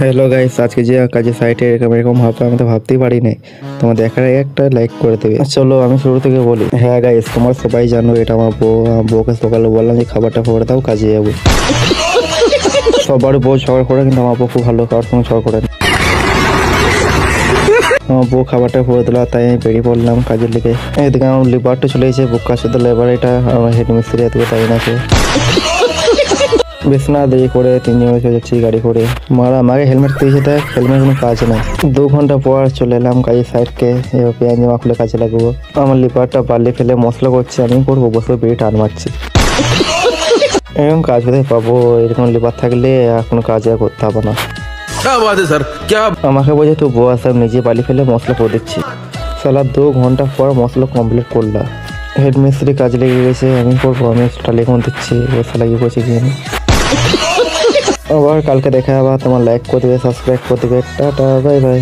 Hello guys, আজকে যে কাজে সাইটে এরকম হবে আমি তো ভাবতেই পারি নাই। তোমার দেখার আগে একটা লাইক করে দেবে। চলো আমি শুরু থেকে বলি। হ্যাঁ গাইস, তোমরা সবাই জানো এটা আমার বউ। বউকে সকালে বললাম যে খাবারটা করে দাও, কাজে যাবো। সবার বউ ঝগড়া করে, কিন্তু আমার বউ খুব ভালো, কারোর সঙ্গে ঝগড়া করে না। আমার বউ খাবারটা করে দিল, তাই আমি বেরিয়ে পড়লাম কাজের লেগে। এদিকে আমার লেবারটা চলে এসেছে, বুক কাছে তো লেবার এটা আমার হেড মিস্ত্রি এদিকে তাই নাকি। বেশ না দেরি করে 3 জন চলে যাচ্ছি গাড়ি করে। মারা আমাকে হেলমেট দিয়েছে, দেখ হেলমেট কোনো কাজ নাই। 2 ঘন্টা পর চলে এলাম কাজের সাইডকে। এবার পেঁয়াজ জামা খুলে কাজে লাগবো। আমার লিপারটা বালি ফেলে মশলা করছে, আমি করবো বসে বেরিয়ে টান মারছি। এরকম কাজ কোথায় পাবো? এরকম লিপার থাকলে আর কোনো কাজ আর করতে হবে না। আমাকে বলছে তুই বস, আমি নিজে বালি ফেলে মশলা করে দিচ্ছি। সালা 2 ঘন্টা পর মশলা কমপ্লিট করলাম। হেড মিস্ত্রি কাজ লেগে গেছে, আমি করবো, আমি এক্সট্রা লেখন দিচ্ছি। বসে লাগিয়ে বসে গিয়ে আবার কালকে দেখা আবার। তোমার লাইক করে দেবে, সাবস্ক্রাইব করে দেবে। Tata, bye bye.